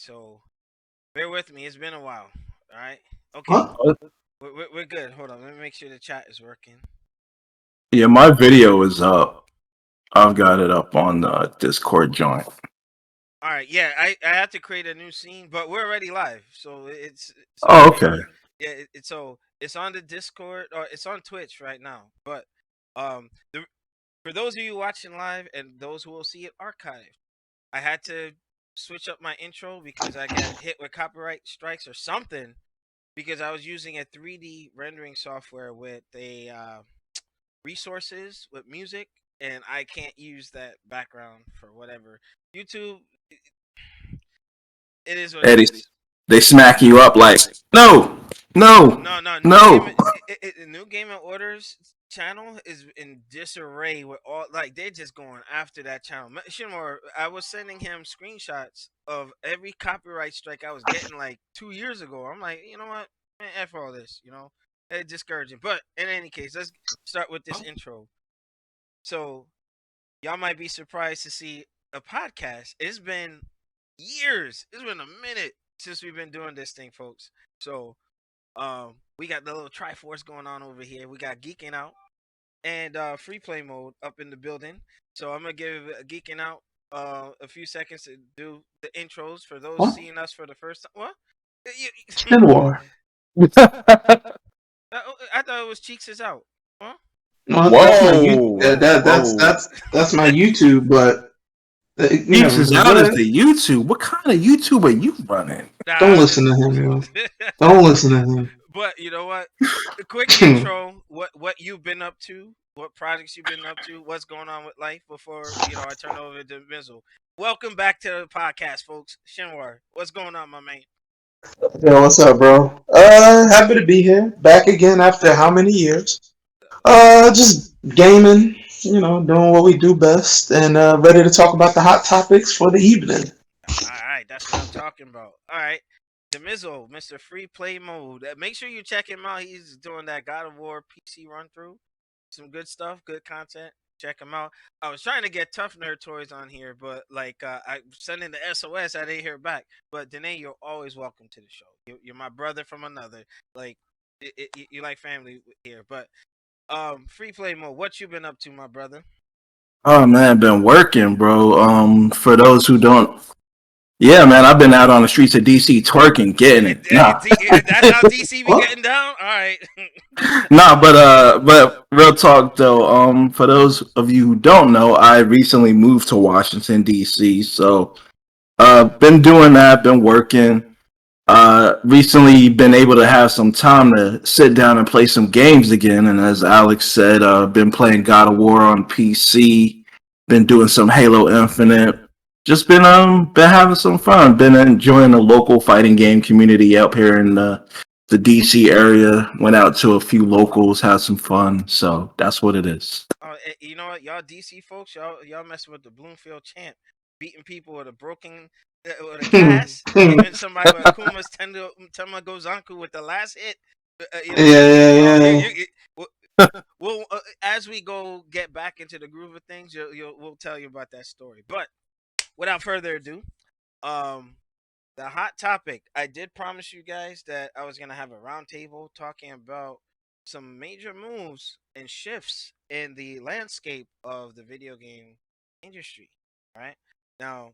So bear with me. It's been a while. All right. Okay. Huh? We're good. Hold on. Let me make sure the chat is working. Yeah, my video is up. I've got it up on the Discord joint. All right. Yeah. I had to create a new scene, but we're already live. So it's so Oh, if you okay. yeah. So it's on the Discord or it's on Twitch right now. But the for those of you watching live and those who will see it archived, I had to switch up my intro because I got hit with copyright strikes or something because I was using a 3D rendering software with a resources with music, and I can't use that background for whatever. YouTube, it is what it Eddie, is. they smack you up like, no, no, No, no, new game, no. new game and orders channel is in disarray with all like they're just going after that channel. Shinmore, I was sending him screenshots of every copyright strike I was getting like 2 years ago. I'm like, you know what, man, f all this, it's discouraging. But in any case, let's start with this intro. So y'all might be surprised to see a podcast. It's been years. It's been a minute since we've been doing this thing, folks. So we got the little Triforce going on over here. We got Geeking Out and Free Play Mode up in the building. So I'm gonna give Geeking Out a few seconds to do the intros for those Huh? seeing us for the first time. What? Chin War. I thought it was Cheeks is out. Huh? No, that's my you. Whoa, whoa. That's my YouTube. But Keeps is out as what? the YouTube. What kind of YouTube are you running? Don't Nah. listen to him, yo. Don't listen to him. But you know what? A quick intro. What you've been up to? What projects you've been up to? What's going on with life before I turn over to Mizzle. Welcome back to the podcast, folks. Shinwar, what's going on, my man? Yo, what's up, bro? Happy to be here, back again after how many years? Just gaming, doing what we do best, and ready to talk about the hot topics for the evening. All right, that's what I'm talking about. All right, the Mizzle, Mr. Free Play Mode. Make sure you check him out. He's doing that God of War PC run through. Some good stuff, good content. Check him out. I was trying to get Tough Nerd Toys on here, but like I sent in the SOS, I didn't hear back. But Danae, you're always welcome to the show. You're my brother from another. Like you like family here. But free play mode. What you been up to, my brother? Oh man, been working, bro. For those who don't, yeah, man, I've been out on the streets of DC twerking, getting it. Nah, That's how DC be What? getting down. All right. nah, but real talk though. For those of you who don't know, I recently moved to Washington DC, so been doing that, been working. Recently been able to have some time to sit down and play some games again. And as Alex said, been playing God of War on PC, been doing some Halo Infinite. Just been having some fun. Been enjoying the local fighting game community up here in the DC area. Went out to a few locals, had some fun. So that's what it is. You know what, y'all DC folks, y'all messing with the Bloomfield champ, beating people with a broken with a cast, giving somebody with Akuma's Tama Gozanku with the last hit. Yeah. Well, as we go get back into the groove of things, we'll tell you about that story. But without further ado, um, the hot topic. I did promise you guys that I was gonna have a roundtable talking about some major moves and shifts in the landscape of the video game industry. All right, now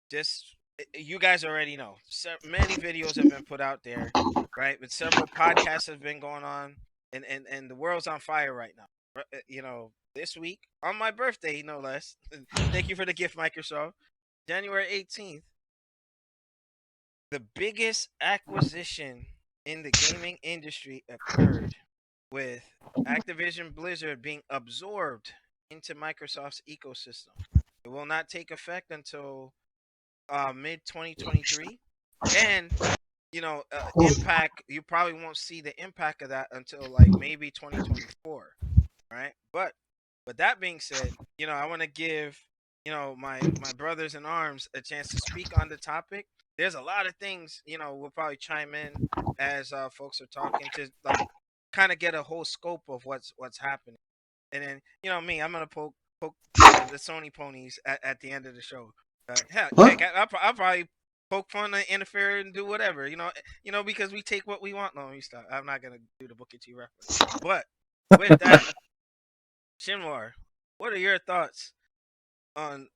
just you guys already know. Many videos have been put out there, right? But several podcasts have been going on, and the world's on fire right now. This week on my birthday, no less. Thank you for the gift, Microsoft. January 18th, the biggest acquisition in the gaming industry occurred with Activision Blizzard being absorbed into Microsoft's ecosystem. It will not take effect until mid 2023, and impact. You probably won't see the impact of that until like maybe 2024, right? But that being said, I want to give my brothers in arms a chance to speak on the topic. There's a lot of things we'll probably chime in as folks are talking to like kind of get a whole scope of what's happening, and then me, I'm gonna poke the Sony ponies at the end of the show. Heck, What? I'll probably poke fun and interfere and do whatever. Because we take what we want. No, let me stop. I'm not gonna do the Booker T reference. But with that, Shinwar, what are your thoughts on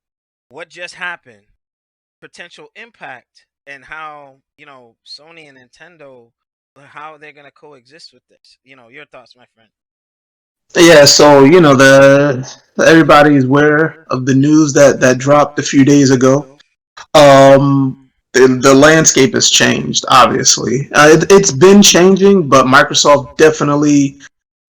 what just happened, potential impact, and how Sony and Nintendo, how they're gonna coexist with this? Your thoughts, my friend. Yeah, so the everybody's aware of the news that dropped a few days ago. The landscape has changed. Obviously, it's been changing, but Microsoft definitely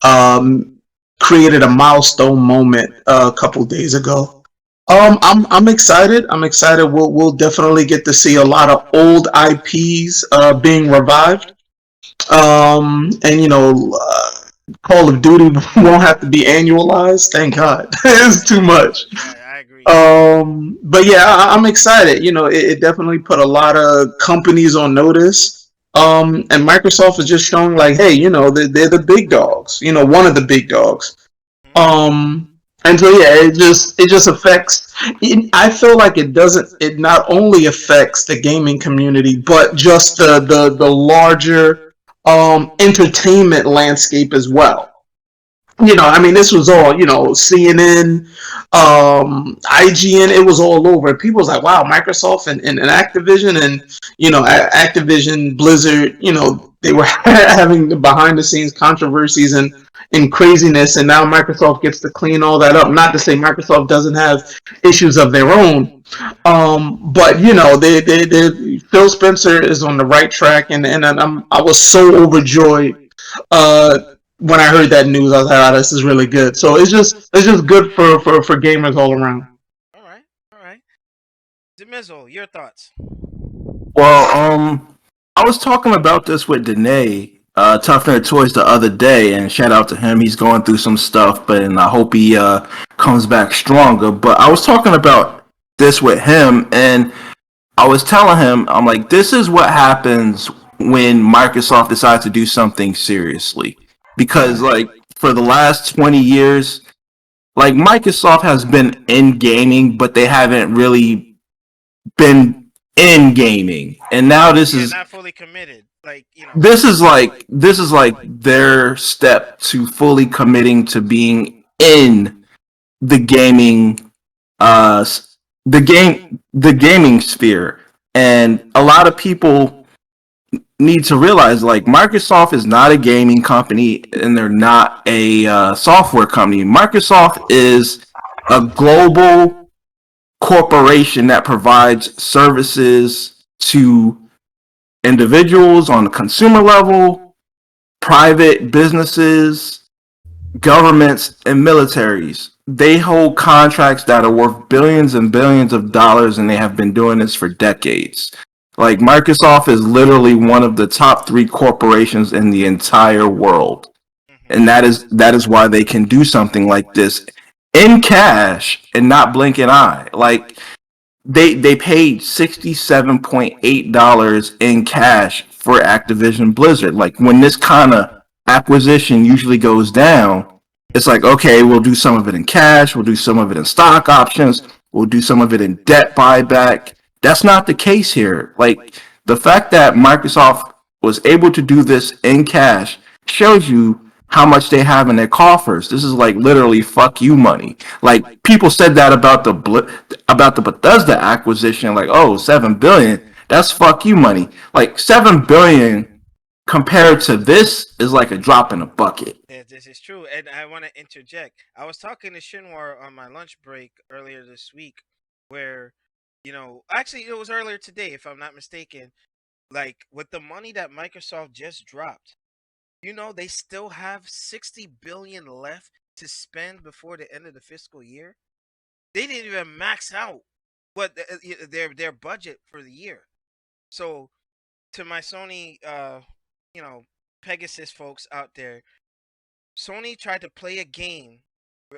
um, created a milestone moment a couple days ago. I'm excited. I'm excited. We'll definitely get to see a lot of old IPs being revived. And Call of Duty won't have to be annualized. Thank God, it's too much. Yeah, I agree. But yeah, I'm excited. It definitely put a lot of companies on notice. And Microsoft is just showing like, hey, they're the big dogs. One of the big dogs. Mhm. Um, and so yeah, it just affects. I feel like it doesn't. It not only affects the gaming community, but just the larger entertainment landscape as well. I mean, this was all, CNN, IGN, it was all over. People was like, wow, Microsoft and Activision and, Activision, Blizzard, they were having the behind the scenes controversies and craziness. And now Microsoft gets to clean all that up. Not to say Microsoft doesn't have issues of their own. But Phil Spencer is on the right track, and I was so overjoyed uh, when I heard that news. I was like, "Oh, this is really good." So it's just good for gamers all around. All right, all right. Demizzle, your thoughts. Well, I was talking about this with Danae, Tough Nerd Toys, the other day, and shout out to him. He's going through some stuff, but and I hope he comes back stronger. But I was talking about this with him, and I was telling him, I'm like, this is what happens when Microsoft decides to do something seriously, because like for the last 20 years, like Microsoft has been in gaming, but they haven't really been in gaming, and now this Yeah, is not fully committed. Like this is like their step to fully committing to being in the gaming uh the gaming sphere. And a lot of people need to realize like Microsoft is not a gaming company and they're not a software company. Microsoft is a global corporation that provides services to individuals on the consumer level, private businesses, governments, and militaries. They hold contracts that are worth billions and billions of dollars, and they have been doing this for decades. Like Microsoft is literally one of the top three corporations in the entire world, hmm and that is why they can do something like this in cash and not blink an eye. Like they paid $67.8 in cash for Activision Blizzard. Like when this kind of acquisition usually goes down, it's like, okay, we'll do some of it in cash, we'll do some of it in stock options, we'll do some of it in debt buyback. That's not the case here. Like the fact that Microsoft was able to do this in cash shows you how much they have in their coffers. This is like literally fuck you money. Like people said that about the Bethesda acquisition, like, oh, 7 billion, that's fuck you money. Like 7 billion compared to this is like a drop in a bucket. Yeah, this is true, and I want to interject. I was talking to Shinwar on my lunch break earlier this week, where, actually it was earlier today, if I'm not mistaken. Like with the money that Microsoft just dropped, they still have 60 billion left to spend before the end of the fiscal year. They didn't even max out their budget for the year. So to my Sony, you know, Pegasus folks out there, Sony tried to play a game,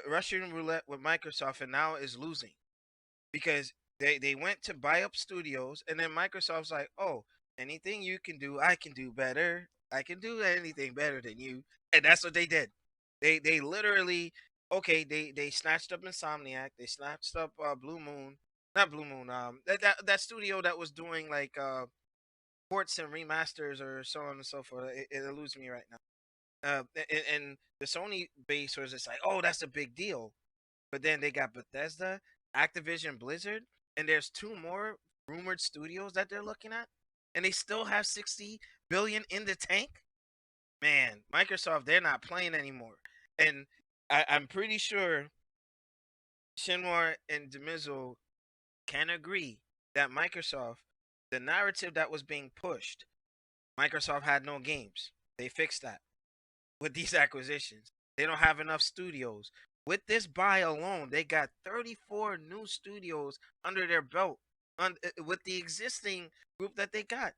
Russian roulette with Microsoft, and now is losing because they went to buy up studios, and then Microsoft's like, oh, anything you can do, I can do better. I can do anything better than you, and that's what they did. They literally, okay, they snatched up Insomniac, they snatched up Blue Moon, not Blue Moon. That studio that was doing like ports and remasters or so on and so forth. It eludes me right now. And the Sony base was just like, oh, that's a big deal. But then they got Bethesda, Activision, Blizzard, and there's two more rumored studios that they're looking at, and they still have 60 billion in the tank. Man, Microsoft, they're not playing anymore. And I'm pretty sure Shinwar and Demizo can agree that Microsoft, the narrative that was being pushed, Microsoft had no games. They fixed that with these acquisitions. They don't have enough studios. With this buy alone, they got 34 new studios under their belt with the existing group that they got.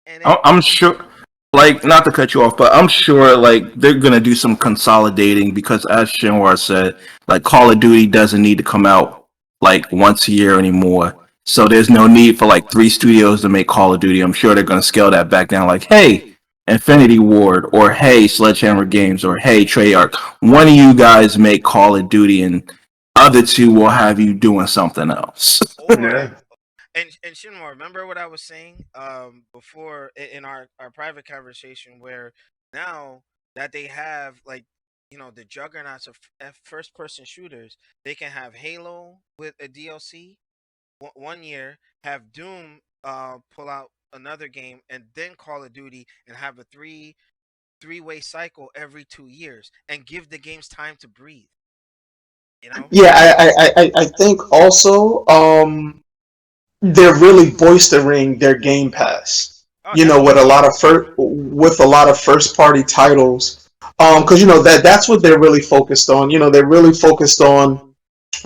And it, I'm sure, like, not to cut you off, but I'm sure, like, they're gonna do some consolidating because, as Shinwar said, like, Call of Duty doesn't need to come out like once a year anymore. So there's no need for like three studios to make Call of Duty. I'm sure they're gonna scale that back down. Like, hey, Infinity Ward, or hey, Sledgehammer Games, or hey, Treyarch, one of you guys make Call of Duty, and other two will have you doing something else. or Yeah. and Shinmore, remember what I was saying before in our private conversation, where now that they have like the juggernauts of first person shooters, they can have Halo with a DLC 1 year, have Doom pull out another game, and then Call of Duty, and have a three-way cycle every 2 years, and give the games time to breathe. You know? Yeah, I think also they're really bolstering their Game Pass. Oh, You know, with a definitely. lot of first party titles, because that's what they're really focused on. You know, they're really focused on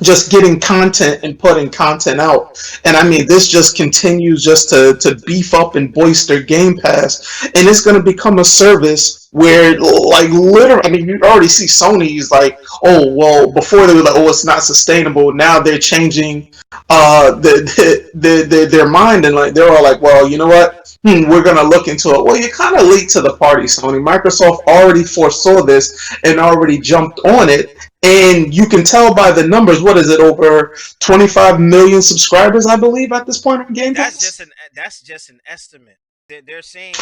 just getting content and putting content out. And I mean, this just continues just to beef up and bolster Game Pass. And it's going to become a service where, like, literally, I mean, you already see Sony's like, oh, well, before they were like, oh, it's not sustainable. Now they're changing their mind, and like, they're all like, well, you know what? We're going to look into it. Well, you're kind of late to the party, Sony. Microsoft already foresaw this and already jumped on it, and you can tell by the numbers. What is it? Over 25 million subscribers, I believe, at this point on Game Pass. That's just an estimate. They're saying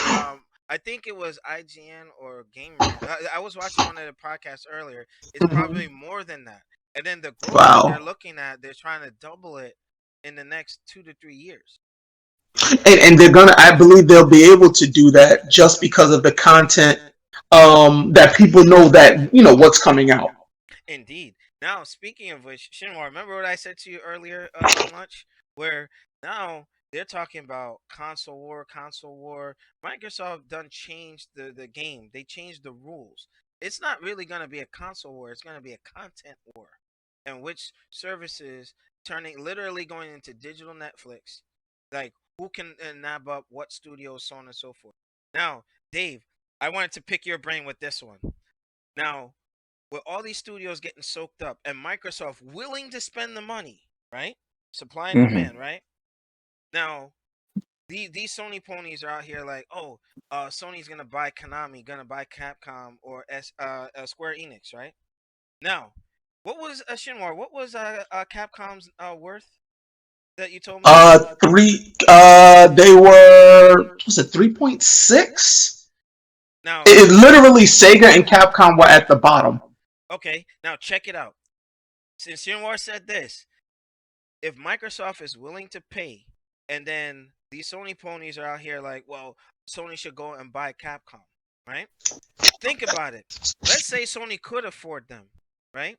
I think it was IGN or Game Rant. I was watching one of the podcasts earlier. It's probably Mhm. more than that. And then the growth that they're Wow. looking at, they're trying to double it in the next 2 to 3 years. And they're gonna. I believe they'll be able to do that just because of the content that people know that what's coming out. Indeed. Now, speaking of which, Shinwar, remember what I said to you earlier in lunch? Where now they're talking about console war, console war. Microsoft done changed the game. They changed the rules. It's not really going to be a console war. It's going to be a content war. And which services turning literally going into digital Netflix. Like, who can nab up what studios, so on and so forth. Now, Dave, I wanted to pick your brain with this one. Now, with all these studios getting soaked up and Microsoft willing to spend the money, right? Supply and Mm-hmm. demand, right? Now, these Sony ponies are out here like, oh, Sony's gonna buy Konami, gonna buy Capcom or Square Enix, right? Now, what was Shinwar? What was Capcom's worth that you told me? Three. They were. Was it 3.6? Now, It literally Sega and Capcom were at the bottom. okay, now check it out. Since Shinwar said this, if Microsoft is willing to pay, and then these Sony ponies are out here like, well, Sony should go and buy Capcom, right? Think about it. Let's say Sony could afford them, right?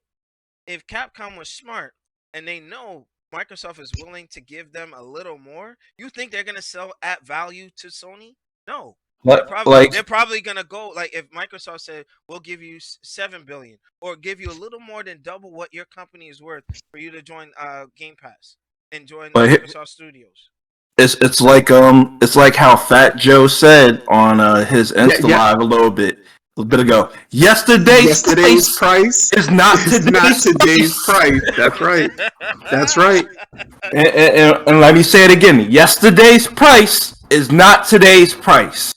If Capcom was smart and they know Microsoft is willing to give them a little more, you think they're gonna sell at value to Sony? No. They're Like, probably gonna go like if Microsoft said we'll give you 7 billion or give you a little more than double what your company is worth for you to join Game Pass and join but Microsoft Studios. it's like how Fat Joe said on his Yeah, Insta yeah. Live a bit ago. Yesterday's Yesterday's price price is not is not today's today's price. price. That's right. That's right. And let me say it again. Yesterday's price is not today's price.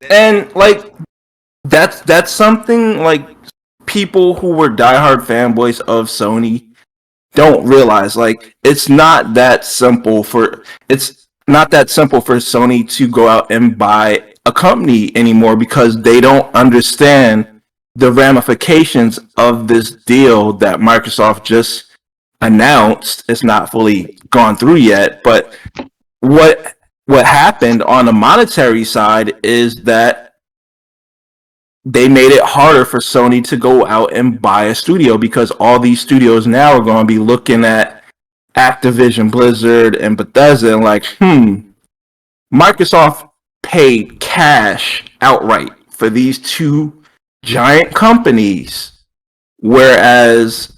Hey, And like that's something like people who were diehard fanboys of Sony don't realize. Like it's not that simple for Sony to go out and buy a company anymore because they don't understand the ramifications of this deal that Microsoft just announced. It's not fully gone through yet, but what what happened on the monetary side is that they made it harder for Sony to go out and buy a studio because all these studios now are going to be looking at Activision, Blizzard, and Bethesda and like, Microsoft paid cash outright for these two giant companies, whereas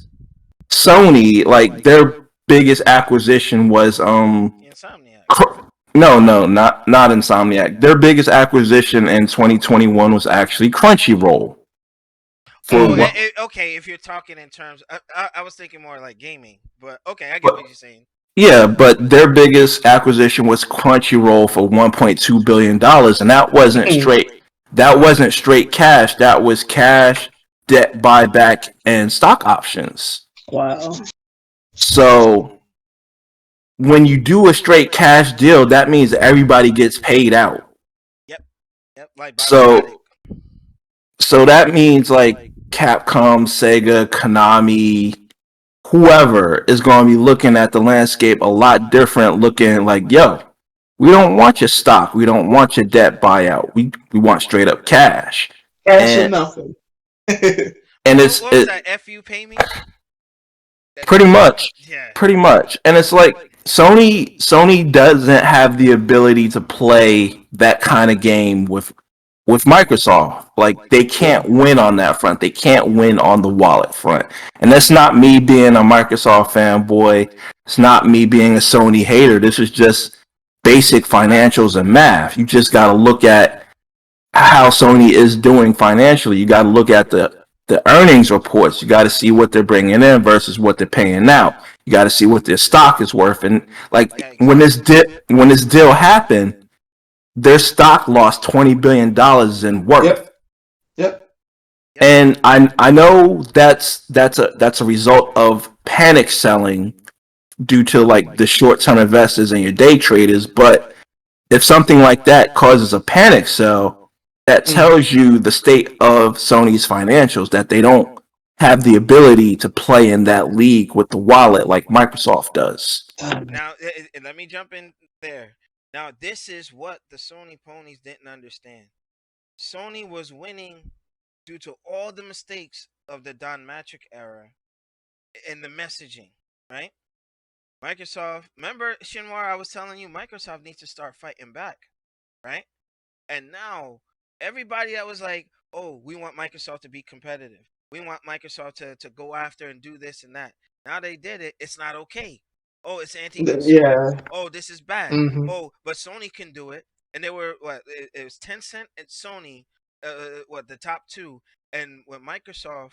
Sony, like their biggest acquisition was Insomniac. no, not Insomniac. Their biggest acquisition in 2021 was actually Crunchyroll for Oh, Mm. what. okay. If you're talking in terms, I was thinking more like gaming, but okay, I get what But you're saying. yeah, but their biggest acquisition was Crunchyroll for $1.2 billion, and that wasn't Mm. straight. That wasn't straight cash. That was cash, debt buyback, and stock options. Wow. So when you do a straight cash deal, that means everybody gets paid out. Yep, yep. Like by automatic. So so that means like Capcom, Sega, Konami, whoever is going to be looking at the landscape a lot different, looking like, yo, we don't want your stock, we don't want your debt buyout, we want straight up cash, Cash or and nothing. and What was that? You pay me? That pretty type of much, yeah. and it's like Sony doesn't have the ability to play that kind of game with Microsoft. Like they Yeah. can't win on that front. They can't win on the wallet front. And that's not me being a Microsoft fanboy. It's not me being a Sony hater. This is just basic financials and math. You just got to look at how Sony is doing financially. You got to look at the earnings reports. You got to see what they're bringing in versus what they're paying out. You got to see what their stock is worth. And Yeah, like exactly. when this deal happened, their stock lost $20 billion in worth. Yep. Yep. Yep. And I know that's a result of panic selling due to like the short term investors and your day traders. But if something like that causes a panic sell, that Mm. tells you the state of Sony's financials, that they don't have the ability to play in that league with the wallet like Microsoft does. Now, let me jump in there. Now, this is what the Sony ponies didn't understand. Sony was winning due to all the mistakes of the Don Matrick era and the messaging, right? Microsoft, remember Shinwar, I was telling you, Microsoft needs to start fighting back, right? And now everybody that was like, oh, we want Microsoft to be competitive. We want Microsoft to go after and do this and that. Now they did it. It's not okay. Oh, it's anti-consumer. Yeah. Oh, this is bad. Hmm. Oh, but Sony can do it. And they were what? It was Tencent and Sony, what the top two. And with Microsoft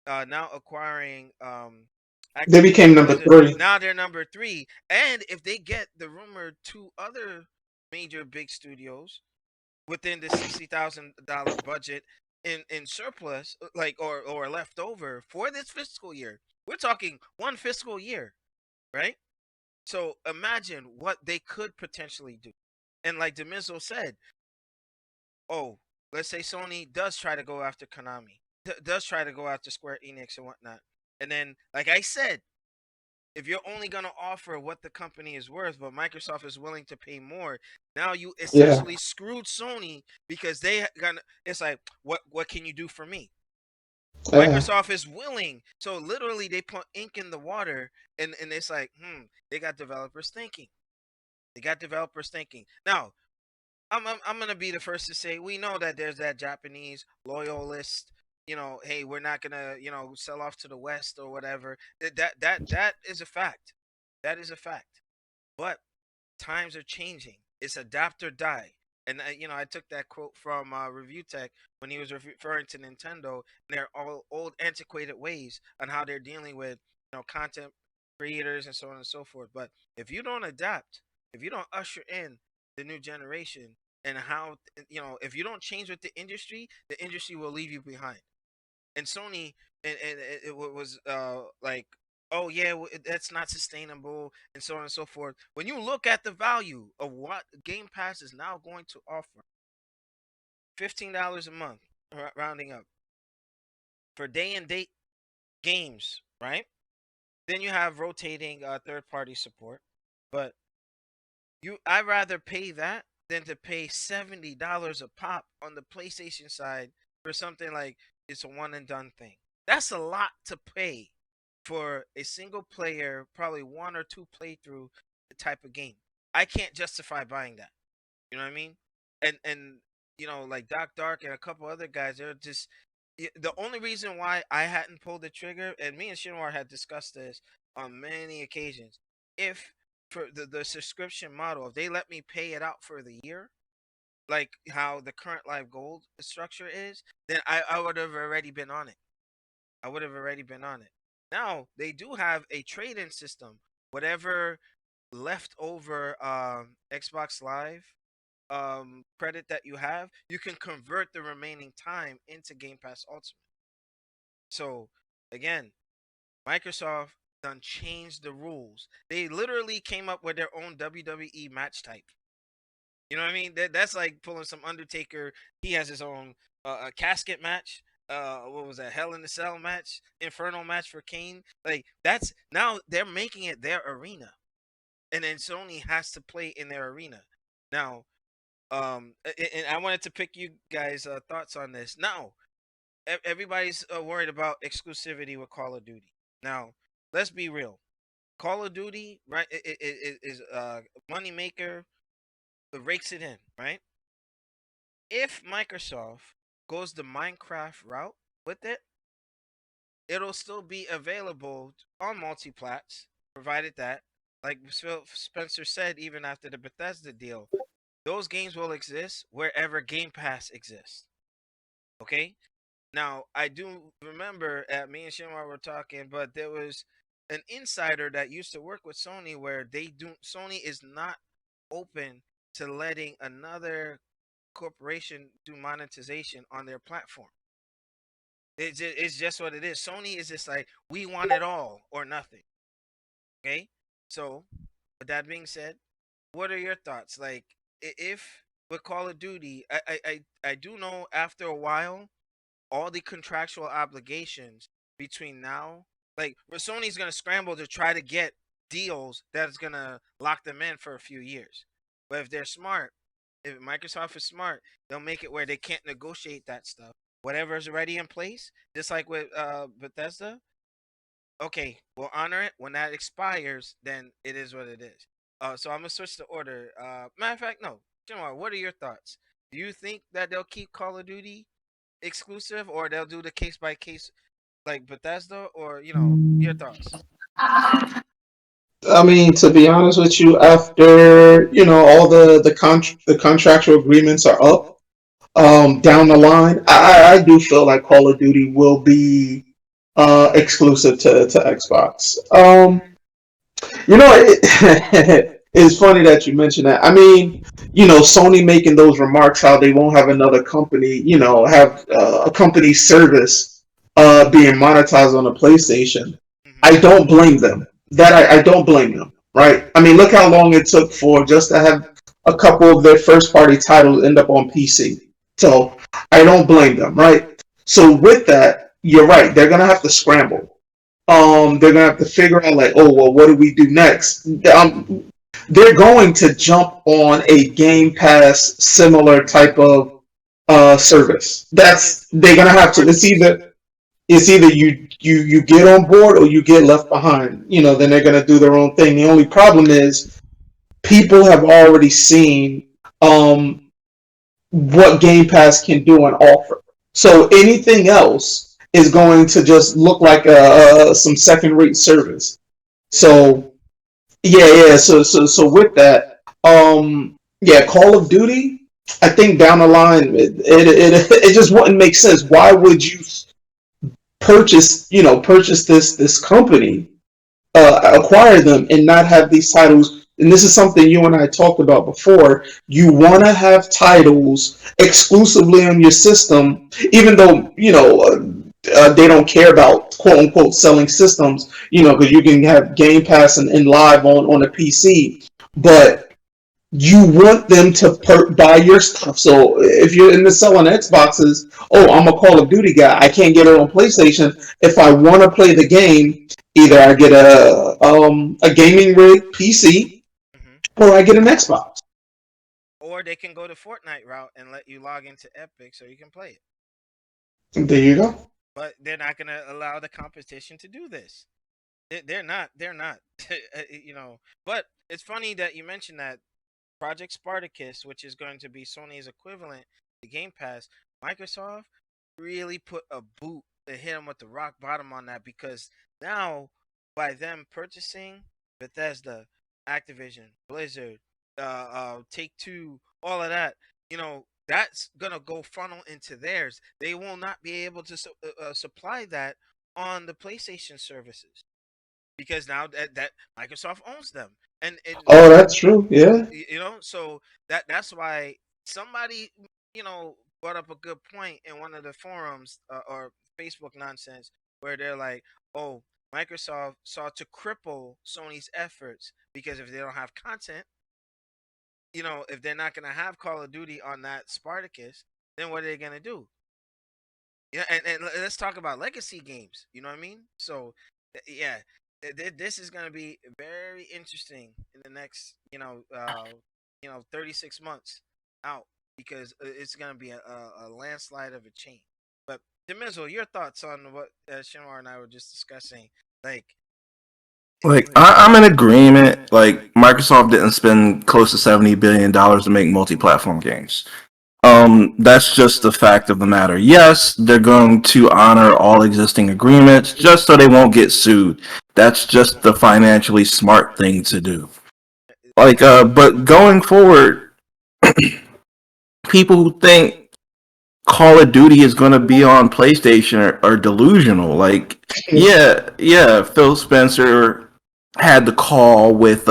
now acquiring They Activision became and number Blizzard, three. now they're number three. And if they get the rumored two other major big studios within the $60,000 budget in surplus, like or left over for this fiscal year. We're talking one fiscal year, right? So imagine what they could potentially do. And like Demizo said, oh, let's say Sony does try to go after Konami, does try to go after Square Enix and whatnot. And then, like I said, if you're only going to offer what the company is worth, but Microsoft is willing to pay more, now you Yeah. essentially screwed Sony because they gonna. It's like, what can you do for me? Yeah. Microsoft is willing, so literally they put ink in the water, and it's like, they got developers thinking. They got developers thinking. Now, I'm gonna be the first to say we know that there's that Japanese loyalist. Hey, we're not gonna sell off to the West or whatever. That is a fact. That is a fact. But times are changing. It's adapt or die. And I took that quote from Review Tech when he was referring to Nintendo and their all old antiquated ways on how they're dealing with content creators and so on and so forth. But if you don't adapt, if you don't usher in the new generation and how if you don't change with the industry will leave you behind. And Sony and it was like oh yeah, that's not sustainable, and so on and so forth. When you look at the value of what Game Pass is now going to offer, $15 a month, rounding up, for day and date games, right? Then you have rotating third party support, but I'd rather pay that than to pay $70 a pop on the PlayStation side for something like it's a one and done thing. That's a lot to pay for a single player, probably one or two playthrough type of game. I can't justify buying that. You know what I mean? And like Doc Dark and a couple other guys, they're just the only reason why I hadn't pulled the trigger, and me and Shinwar had discussed this on many occasions. If for the subscription model, if they let me pay it out for the year, like how the current Live Gold structure is, then I would have already been on it. I would have already been on it. Now they do have a trade-in system. Whatever leftover Xbox Live credit that you have, you can convert the remaining time into Game Pass Ultimate. So again, Microsoft done changed the rules. They literally came up with their own WWE match type. You know what I mean? That's like pulling some Undertaker. He has his own casket match. What was that? Hell in the Cell match, Inferno match for Kane. Like that's now they're making it their arena, and then Sony has to play in their arena. Now, and I wanted to pick you guys' thoughts on this. Now, everybody's worried about exclusivity with Call of Duty. Now, let's be real. Call of Duty, right, is a money maker, rakes it in, right? If Microsoft goes the Minecraft route with it, it'll still be available on multiplats, provided that, like Phil Spencer said, even after the Bethesda deal, those games will exist wherever Game Pass exists. Okay? Now, I do remember me and Shinwar were talking, but there was an insider that used to work with Sony where Sony is not open to letting another corporation do monetization on their platform. It's just what it is. Sony is just like, we want it all or nothing. Okay? So, with that being said, what are your thoughts? Like, if with Call of Duty, I do know after a while, all the contractual obligations between now, like Sony's gonna scramble to try to get deals that's gonna lock them in for a few years. But if they're smart, if Microsoft is smart, they'll make it where they can't negotiate that stuff. Whatever's already in place, just like with Bethesda, okay, we'll honor it. When that expires, then it is what it is. So I'm gonna switch the order. Matter of fact, no. Jamal, what are your thoughts? Do you think that they'll keep Call of Duty exclusive, or they'll do the case by case like Bethesda, or your thoughts? I mean, to be honest with you, after all the contractual agreements are up, down the line, I do feel like Call of Duty will be exclusive to Xbox. It's funny that you mentioned that. I mean, Sony making those remarks how they won't have another company, have a company service being monetized on the PlayStation. Hmm. I don't blame them. I don't blame them. Right? I mean, look how long it took for just to have a couple of their first party titles end up on PC. So I don't blame them. Right? So with that, you're right. They're gonna have to scramble. They're gonna have to figure out like, oh well, what do we do next? They're going to jump on a Game Pass similar type of service. It's They're gonna have to. regardless. It's either you get on board or you get left behind. Then they're gonna do their own thing. The only problem is people have already seen what Game Pass can do and offer. So anything else is going to just look like some second rate service. Yeah. So yeah. So with that, yeah, Call of Duty. I think down the line, it just wouldn't make sense. Why would you purchase this company, acquire them, and not have these titles? And this is something you and I talked about before. You want to have titles exclusively on your system, even though they don't care about quote unquote selling systems, because you can have Game Pass and live on a PC, but you want them to buy your stuff. So if you're into selling Xboxes, oh, I'm a Call of Duty guy. I can't get it on PlayStation. If I want to play the game, either I get a gaming rig PC Hmm. or I get an Xbox. Or they can go the Fortnite route and let you log into Epic so you can play it. There you go. But they're not going to allow the competition to do this. They're not. They're not. But it's funny that you mentioned that Project Spartacus, which is going to be Sony's equivalent to Game Pass. Microsoft really put a boot to hit them with the rock bottom on that, because now by them purchasing Bethesda, Activision, Blizzard, Take Two, all of that, that's gonna go funnel into theirs. They will not be able to supply that on the PlayStation services, because now that Microsoft owns them, and Oh, that's true. Yeah. so that's why somebody brought up a good point in one of the forums, or Facebook nonsense, where they're like, oh, Microsoft sought to cripple Sony's efforts, because if they don't have content, if they're not going to have Call of Duty on that Spartacus, then what are they going to do? Yeah, and let's talk about legacy games. You know what I mean? So, yeah, this is going to be very interesting in the next, 36 months out, because it's going to be a landslide of a change. But Demizzle, your thoughts on what Shinwar and I were just discussing? Like, Like I'm in agreement. Like Microsoft didn't spend close to $70 billion to make multi-platform games. That's just the fact of the matter. Yes, they're going to honor all existing agreements just so they won't get sued. That's just the financially smart thing to do. Like, but going forward, people who think Call of Duty is going to be on PlayStation are delusional. Like, yeah, Phil Spencer had the call with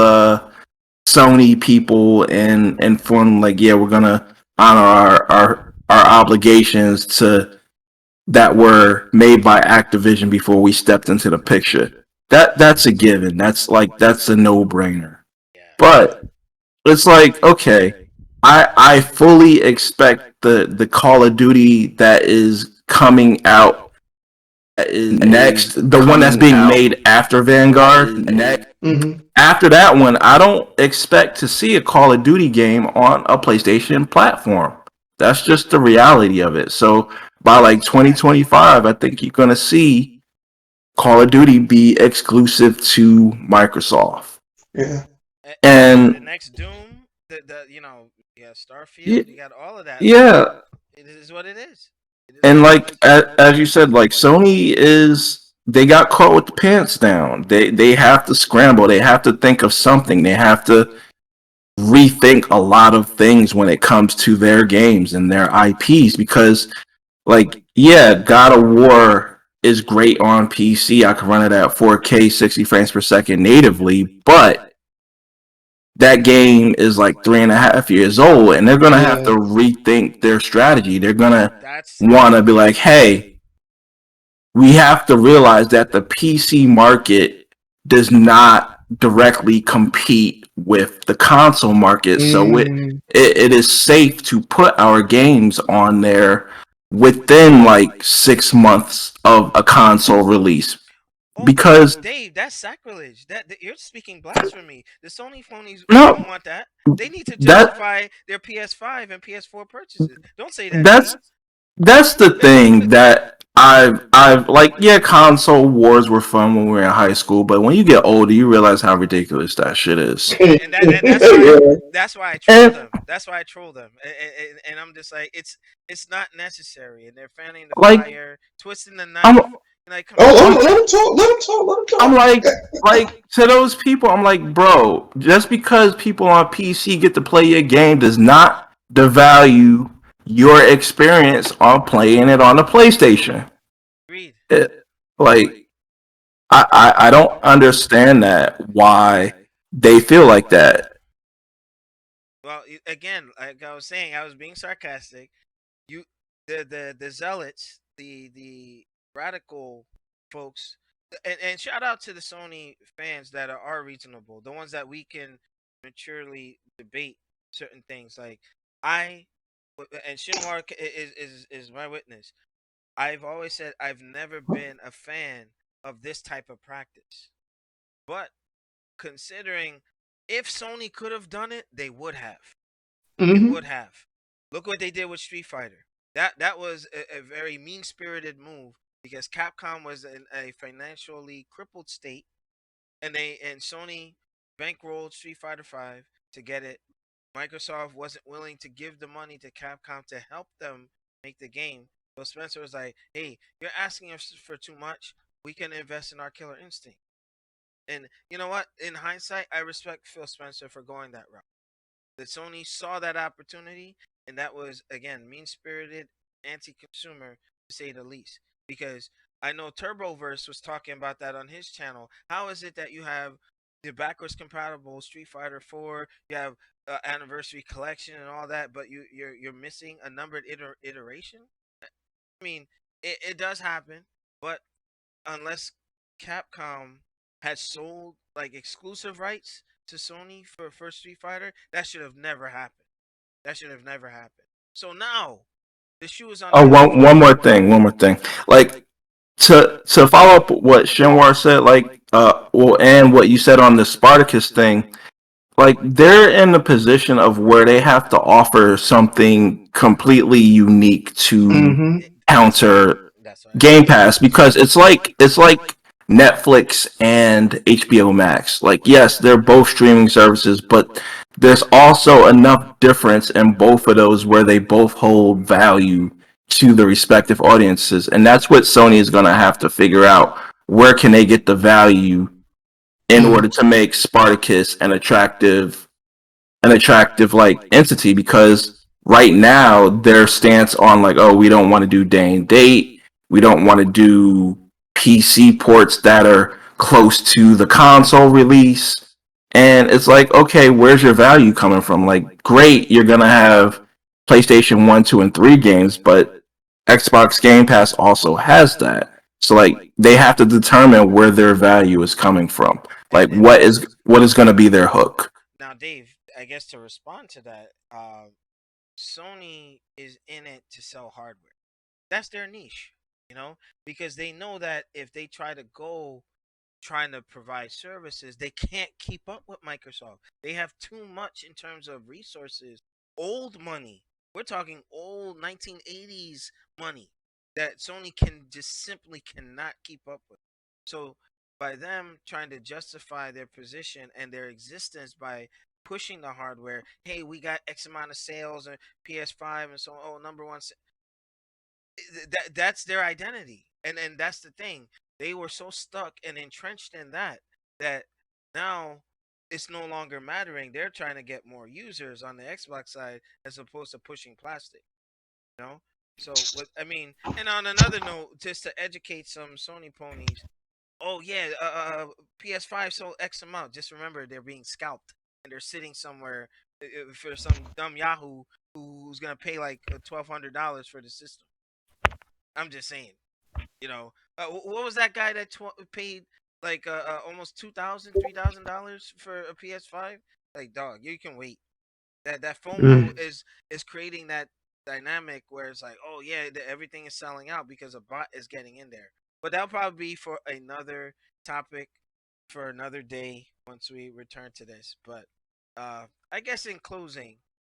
Sony people and informed like, yeah, we're gonna honor our obligations to that were made by Activision before we stepped into the picture. That's a given. That's a no brainer. yeah, But it's like, okay, I fully expect the Call of Duty that is coming out next, the one that's being made after Vanguard. Mm-hmm. After that one, I don't expect to see a Call of Duty game on a PlayStation platform. That's just the reality of it. So by like 2025, I think you're going to see Call of Duty be exclusive to Microsoft. Yeah. and the And next Doom, the you got Starfield, y- you got all of that. So yeah, it is what it is. It is and what it like is. as you said, like Sony is they got caught with the pants down. They have to scramble. They have to think of something. They have to rethink a lot of things when it comes to their games and their IPs because like yeah, God of War is great on PC. I can run it at 4K 60 frames per second natively, but that game is like 3.5 years old and they're gonna have to Yeah. rethink their strategy. They're gonna That's wanna be like, hey, we have to realize that the PC market does not directly compete with the console market. So Mm, it is safe to put our games on there within like 6 months of a console release. oh, Because Dave, that's sacrilege. That you're speaking blasphemy. The Sony phonies don't no, want that. They need to that justify their PS5 and PS4 purchases. Don't say that to that's me. that's the thing that I've like yeah, console wars were fun when we were in high school, but when you get older, you realize how ridiculous that shit is. And that's why yeah. I troll And them. That's why I troll them. And I'm just like, it's not necessary. And they're fanning the like fire, twisting the I'm knife. And like, come on. Oh, I'm let him talk. Let him talk. Let him I'm talk. like to those people, I'm like, bro, just because people on PC get to play your game does not devalue your experience on playing it on the PlayStation. Agreed. It, like I don't understand that why they feel like that. Well, again, like I was saying, I was being sarcastic. You, the zealots, the radical folks, and shout out to the Sony fans that are reasonable, the ones that we can maturely debate certain things. Like I, and Shinwar is my witness. I've always said I've never been a fan of this type of practice, but considering if Sony could have done it, they would have. They would Hmm. have. Look what they did with Street Fighter. That was a very mean spirited move because Capcom was in a financially crippled state, and Sony bankrolled Street Fighter Five to get it. Microsoft wasn't willing to give the money to Capcom to help them make the game. So Spencer was like, "Hey, you're asking us for too much. We can invest in our Killer Instinct." And you know what? In hindsight, I respect Phil Spencer for going that route. That Sony saw that opportunity, and that was again mean spirited, anti consumer to say the least. Because I know Turboverse was talking about that on his channel. How is it that you have the backwards compatible Street Fighter 4, you have anniversary collection and all that, but you're missing a numbered iteration? I mean, it does happen, but unless Capcom had sold like exclusive rights to Sony for Street Fighter, that should have never happened. That should have never happened. So now the shoe is on the Oh, other one foot. more thing, one more thing. Like to follow up what Shinwar said, like well, and what you said on the Spartacus thing, like they're in the position of where they have to offer something completely unique to Hmm. That's right. counter That's right. Game Pass because it's like Netflix and HBO Max. Like yes, they're both streaming services, but there's also enough difference in both of those where they both hold value to the respective audiences, and that's what Sony is going to have to figure out. Where can they get the value in Hmm. order to make Spartacus an attractive like entity, because right now their stance on like, oh, we don't want to do day and date, we don't want to do PC ports that are close to the console release, and it's like, okay, where's your value coming from? Like great, you're gonna have PlayStation 1, 2, and 3 games, but Xbox Game Pass also has that. So like they have to determine where their value is coming from. Like And what is going to be their hook. now, Dave, I guess to respond to that, Sony is in it to sell hardware. That's their niche, you know, because they know that if they try to go trying to provide services, they can't keep up with Microsoft. They have too much in terms of resources, old money. We're talking old 1980s money that Sony can just simply cannot keep up with. So by them trying to justify their position and their existence by pushing the hardware, hey, we got X amount of sales and PS5 and so on, oh, number one, that's their identity, and that's the thing. They were so stuck and entrenched in that now it's no longer mattering. They're trying to get more users on the Xbox side as opposed to pushing plastic, you know. So what I mean, and on another note, just to educate some Sony ponies, oh yeah, PS5 sold X amount. Just remember they're being scalped and they're sitting somewhere for some dumb Yahoo who's gonna pay like $1,200 for the system. I'm just saying. You know, what was that guy that paid like almost $2,000, $3,000 for a PS5? Like, dog, you can wait. That FOMO Mm. is creating that dynamic where it's like, oh yeah, everything is selling out because a bot is getting in there. But that'll probably be for another topic for another day once we return to this. But I guess in closing,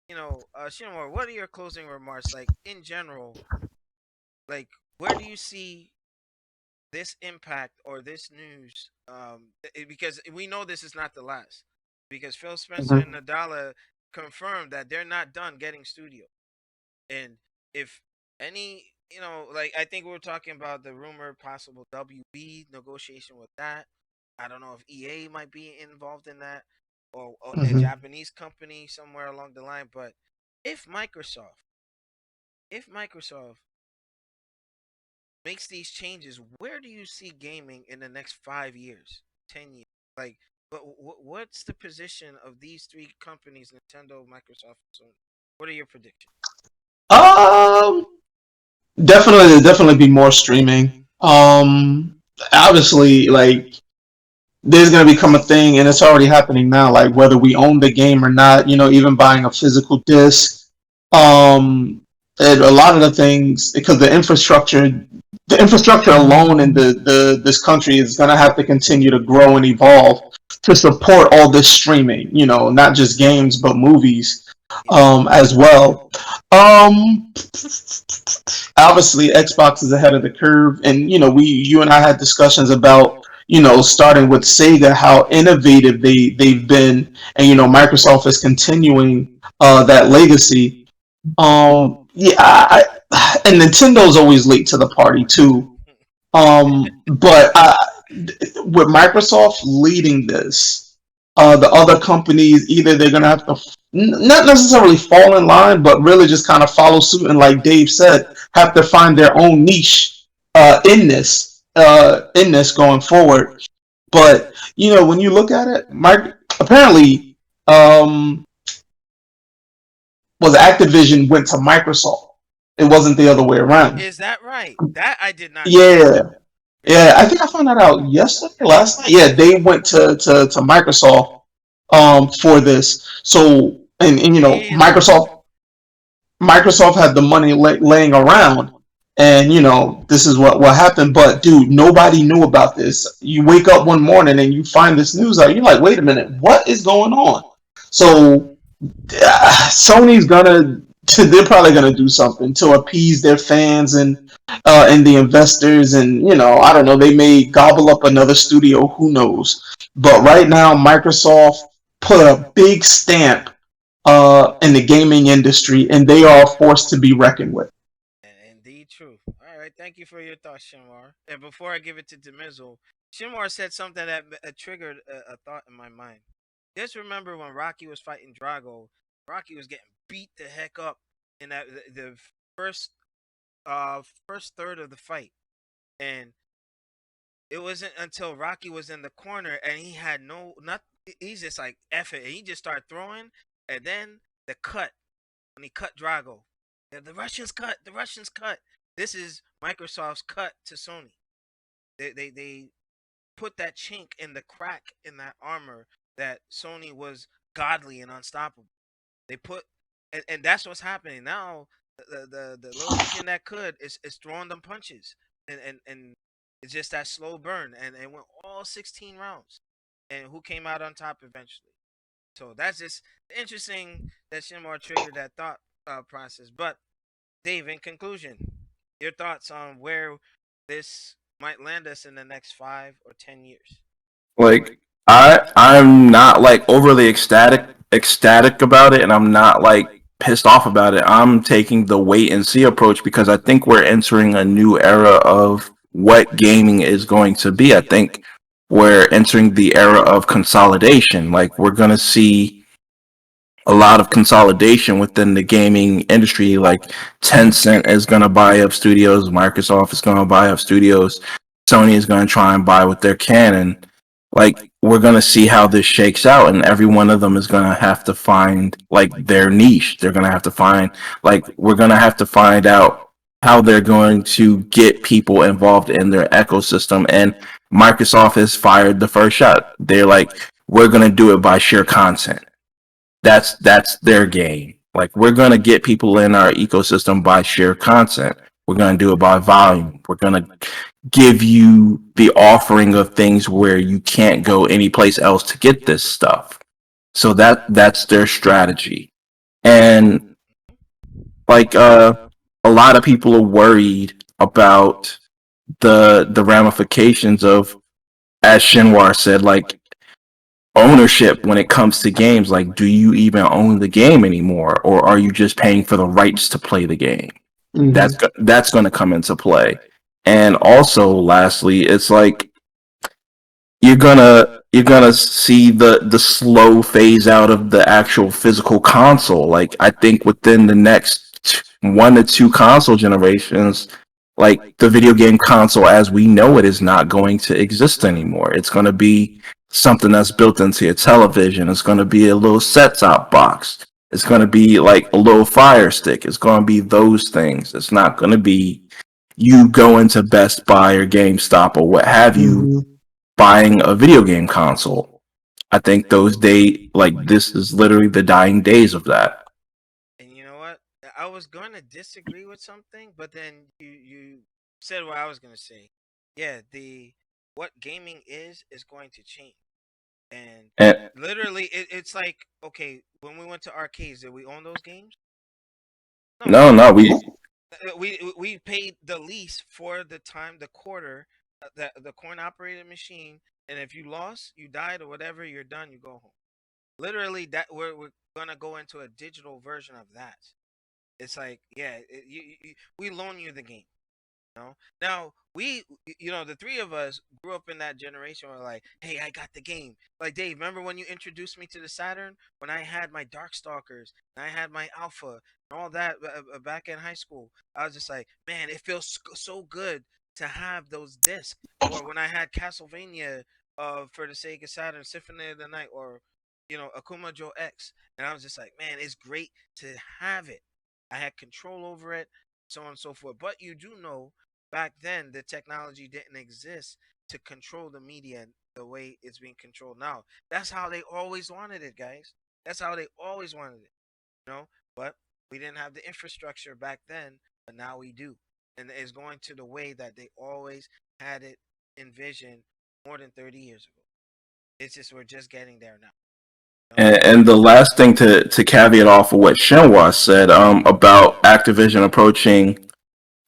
Shinmore, what are your closing remarks like in general? Like, where do you see this impact or this news, because we know this is not the last, because Phil Spencer and Mhm. Nadala confirmed that they're not done getting studio, and if any, like I think we were talking about the rumored possible WB negotiation with that. I don't know if EA might be involved in that, or a Mhm. Japanese company somewhere along the line. But if Microsoft, if Microsoft makes these changes, where do you see gaming in the next 5 years, 10 years? Like, what's the position of these three companies, Nintendo, Microsoft, and Sony? What are your predictions? Um, definitely, there'll definitely be more streaming. Um, Obviously, like there's going to become a thing, and it's already happening now. Like whether we own the game or not, even buying a physical disc, um, and a lot of the things because the infrastructure alone in the this country is going to have to continue to grow and evolve to support all this streaming. Not just games but movies, Yeah. as well. Um, Obviously Xbox is ahead of the curve, and you and I had discussions about starting with Sega, how innovative they've been, and Microsoft is continuing that legacy. Yeah, and Nintendo's always late to the party too. But with Microsoft leading this, the other companies either they're gonna have to not necessarily fall in line, but really just kind of follow suit, and like Dave said, have to find their own niche in this going forward. But when you look at it, Mike apparently was Activision went to Microsoft. It wasn't the other way around. Is that right? That I did not know. Yeah, yeah, I think I found that out yesterday, last night. Yeah, they went to Microsoft for this. So and Really? Microsoft had the money laying around, and this is what happened. But dude, nobody knew about this. You wake up one morning and you find this news out. You're like, wait a minute, what is going on? So Sony's gonna they're probably gonna do something to appease their fans and the investors, and I don't know, they may gobble up another studio, who knows. But right now Microsoft put a big stamp in the gaming industry, and they are a force to be reckoned with. Indeed, true. All right, thank you for your thoughts, Shinwar. And before I give it to Demizzle, Shinwar said something that triggered a thought in my mind. Just remember when Rocky was fighting Drago, Rocky was getting beat the heck up in the first first third of the fight, and it wasn't until Rocky was in the corner and he had no not he's just like F it, and he just started throwing, and then the cut when he cut Drago. The Russians cut. The Russians cut. This is Microsoft's cut to Sony. They put that chink in the crack in that armor that Sony was godly and unstoppable. They put and that's what's happening now. The little Asian that could is throwing them punches, and it's just that slow burn, and it went all 16 rounds, and who came out on top eventually. So that's just interesting that Shinmar triggered that thought process. But Dave, in conclusion, your thoughts on where this might land us in the next 5 or 10 years? Like I'm not like overly ecstatic about it, and I'm not like pissed off about it. I'm taking the wait and see approach because I think we're entering a new era of what gaming is going to be. I think we're entering the era of consolidation. Like we're gonna see a lot of consolidation within the gaming industry. Like Tencent is going to buy up studios, Microsoft is going to buy up studios, Sony is going to try and buy what they can, and like we're going to see how this shakes out, and every one of them is going to have to find like their niche. They're going to have to find like we're going to have to find out how they're going to get people involved in their ecosystem, and Microsoft has fired the first shot. They're like, we're going to do it by sheer content. That's their game. Like we're gonna get people in our ecosystem by sheer content. We're gonna do it by volume. We're gonna give you the offering of things where you can't go anyplace else to get this stuff. So that's their strategy. And like a lot of people are worried about the ramifications of, as Shinwar said, like ownership when it comes to games. Like, do you even own the game anymore, or are you just paying for the rights to play the game? Hmm. That's going to come into play. And also, lastly, it's like you're gonna see the slow phase out of the actual physical console. Like, I think within the next 1 to 2 console generations, like the video game console as we know it is not going to exist anymore. It's going to be something that's built into your television. It's going to be a little set-top box. It's going to be like a little fire stick. It's going to be those things. It's not going to be you go into Best Buy or GameStop or what have you, Hmm. buying a video game console. I think those day like this is literally the dying days of that. And you know what? I was going to disagree with something, but then you said what I was going to say. Yeah, the what gaming is going to change. And And literally it's like, okay, when we went to arcades, did we own those games? No, we no, didn't. no, we We paid the lease for the time, the quarter, the coin operated machine, and if you lost, you died or whatever, you're done, you go home. Literally, that we're gonna go into a digital version of that. It's like, yeah, we loan you the game. Now the three of us grew up in that generation where like, hey, I got the game. Like Dave, remember when you introduced me to the Saturn? When I had my Darkstalkers and I had my Alpha and all that back in high school, I was just like, man, it feels so good to have those discs. Or when I had Castlevania for the Sega Saturn, Symphony of the Night, or Akuma Joe X, and I was just like, man, it's great to have it. I had control over it, so on and so forth. But you do know, back then the technology didn't exist to control the media the way it's being controlled now. That's how they always wanted it, guys. That's how they always wanted it, you know. But we didn't have the infrastructure back then, but now we do, and it's going to the way that they always had it envisioned more than 30 years ago. It's just we're just getting there now. and the last thing to caveat off of what Shenhua said about Activision approaching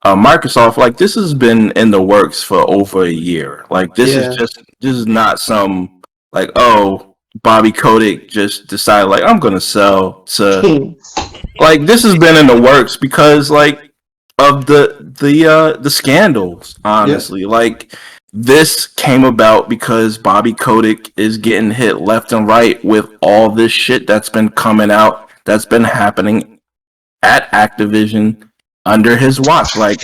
Microsoft, like this has been in the works for over a year. Like Yeah. this is not some like, oh, Bobby Kotick just decided like I'm gonna sell to, like this has been in the works because like of the scandals, Yeah. honestly. Like this came about because Bobby Kotick is getting hit left and right with all this shit that's been coming out, that's been happening at Activision under his watch. Like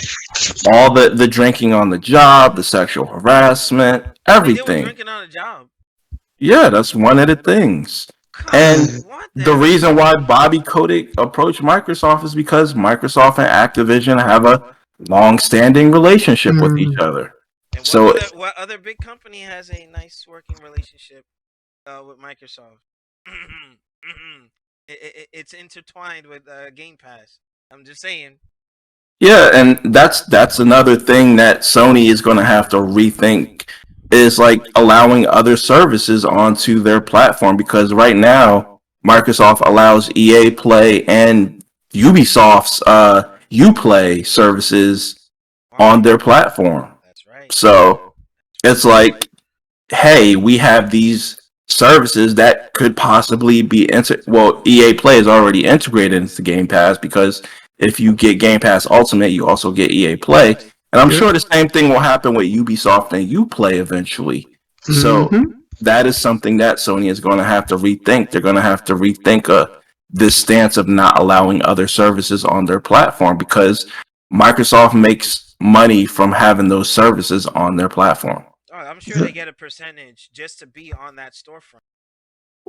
all the drinking on the job, the sexual harassment, They did with everything. drinking on a job. Yeah, that's one of the things. God, And what the the hell? reason why Bobby Kotick approached Microsoft is because Microsoft and Activision have a long-standing relationship with each Mm. other. And So what other big company has a nice working relationship with Microsoft? It's intertwined with Game Pass. I'm just saying. yeah, and that's another thing that Sony is going to have to rethink is like allowing other services onto their platform because right now Microsoft allows EA Play and Ubisoft's Uplay services On on their their platform. platform. That's right. So That's it's right. like, hey, we have these services that could possibly be well, EA Play is already integrated into Game Pass because if you get Game Pass Ultimate, you also get EA Play. And I'm Yeah. sure the same thing will happen with Ubisoft and Uplay eventually. So Hmm. that is something that Sony is going to have to rethink. They're going to have to rethink this stance of not allowing other services on their platform because Microsoft makes money from having those services on their platform. Oh, I'm sure they get a percentage just to be on that storefront.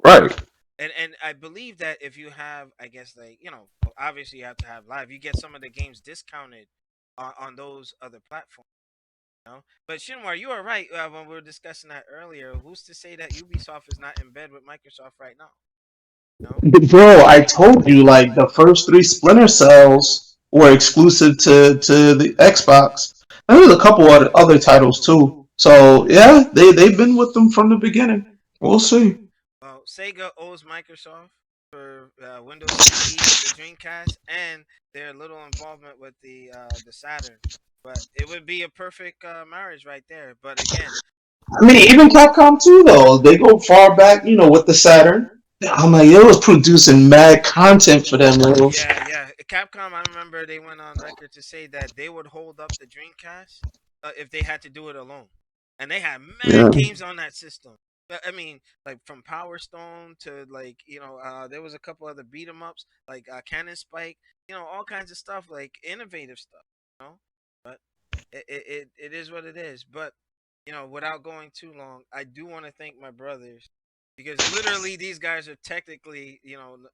Right. And I believe that if you have, I guess, like, obviously you have to have live. You get some of the games discounted on those other platforms. But Shinwar, you are right when we were discussing that earlier. Who's to say that Ubisoft is not in bed with Microsoft right now? You know? Bro, I told you like the first three Splinter Cells were exclusive to the Xbox. And there's a couple other titles too. So yeah, they've been with them from the beginning. We'll see. Well, Sega owes Microsoft for Windows XP and the Dreamcast, and their little involvement with the Saturn. But it would be a perfect marriage right there. But again, I mean, even Capcom too, though they go far back. With the Saturn. I'm like, it was producing mad content for them, yo. yeah. Capcom, I remember they went on record to say that they would hold up the Dreamcast if they had to do it alone, and they had Yeah. mad games on that system. I mean, like from Power Stone to like there was a couple other beat 'em ups like Cannon Spike, all kinds of stuff like innovative stuff, you know. But it is what it is. But without going too long, I do want to thank my brothers because literally these guys are technically,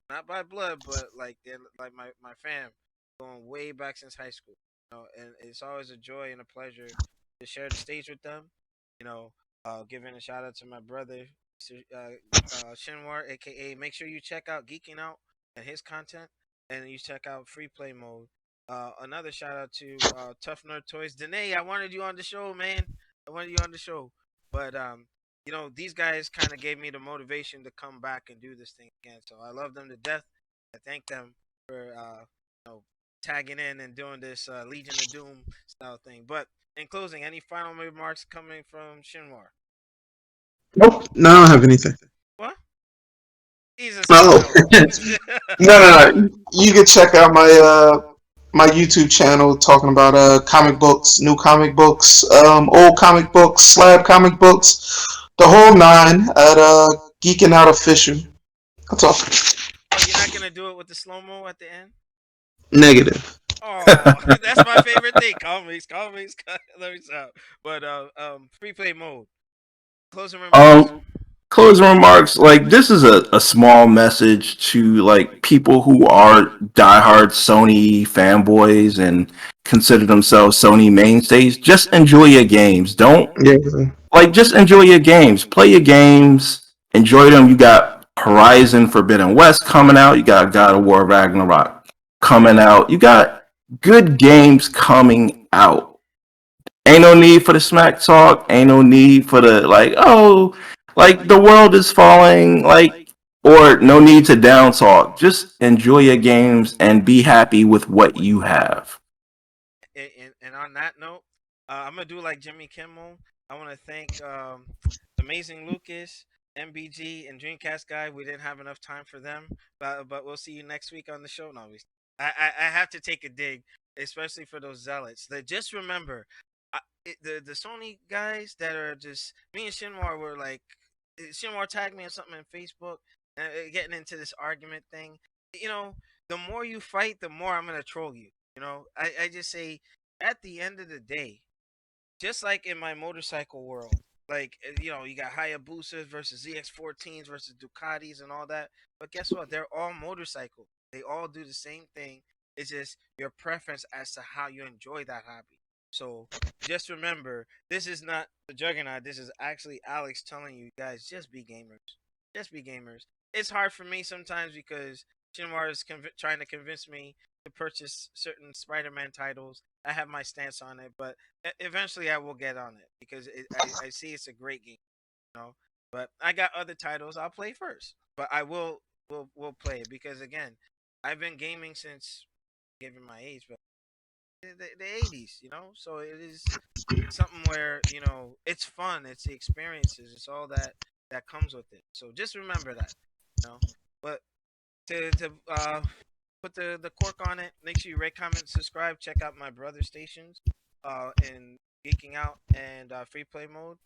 not by blood, but like they're like my fam, going way back since high school. And it's always a joy and a pleasure to share the stage with them. You know, giving a shout out to my brother, Shinwar, aka. Make sure you check out Geeking Out and his content, and you check out Free Play Mode. Another shout out to Tough Nerd Toys. Danae, I wanted you on the show, man. I wanted you on the show, but these guys kind of gave me the motivation to come back and do this thing again. So I love them to death. I thank them for tagging in and doing this Legion of Doom style thing. But in closing, any final remarks coming from Shinwar? Nope. No, I don't have anything. What? He's a Oh. silent. No. You can check out my YouTube channel talking about comic books, new comic books, old comic books, slab comic books, the whole nine at Geeking Out Official. That's all. Oh, you're not gonna do it with the slow mo at the end? Negative. Oh, that's my favorite thing. Comics. Let me stop. But free play mode. Closing remarks. Um, Closing remarks. Like this is a small message to like people who are diehard Sony fanboys and consider themselves Sony mainstays. Just enjoy your games. Don't Yeah. just enjoy your games. Play your games. Enjoy them. You got Horizon Forbidden West coming out. You got God of War Ragnarok coming out. You got good games coming out. Ain't no need for the smack talk. Ain't no need for the like the world is falling, or no need to down talk. Just enjoy your games and be happy with what you have. And on that note, I'm gonna do like Jimmy Kimmel. I want to thank Amazing Lucas, MBG, and Dreamcast guy. We didn't have enough time for them, but we'll see you next week on the show. No, I have to take a dig, especially for those zealots. That just remember, the Sony guys that are just me and Shinwar were like, Shinwar tagged me on something on Facebook, and getting into this argument thing. You know, the more you fight, the more I'm gonna troll you. I just say at the end of the day, just like in my motorcycle world, like you got Hayabusas versus ZX14s versus Ducatis and all that. But guess what? They're all motorcycles. They all do the same thing. It's just your preference as to how you enjoy that hobby. So just remember, this is not the Juggernaut. This is actually Alex telling you guys, just be gamers. Just be gamers. It's hard for me sometimes because Shinmar is trying to convince me to purchase certain Spider-Man titles. I have my stance on it, but eventually I will get on it because I see it's a great game, you know. But I got other titles I'll play first, but I will play it because again, I've been gaming since giving my age, but the 80s, So it is something where it's fun, it's the experiences, it's all that comes with it. So just remember that, you know. But to put the cork on it. Make sure you rate, comment, subscribe. Check out my brother stations, in Geeking Out and Free Play Mode.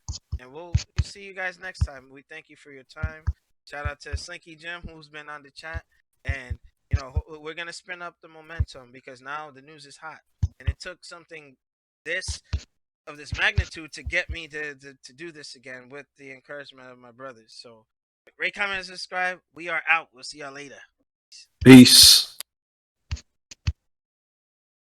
And we'll see you guys next time. We thank you for your time. Shout out to Slinky Jim who's been on the chat, and we're gonna spin up the momentum because now the news is hot, and it took something this of this magnitude to get me to do this again with the encouragement of my brothers. So rate, comment, and subscribe. We are out. We'll see y'all later. Peace.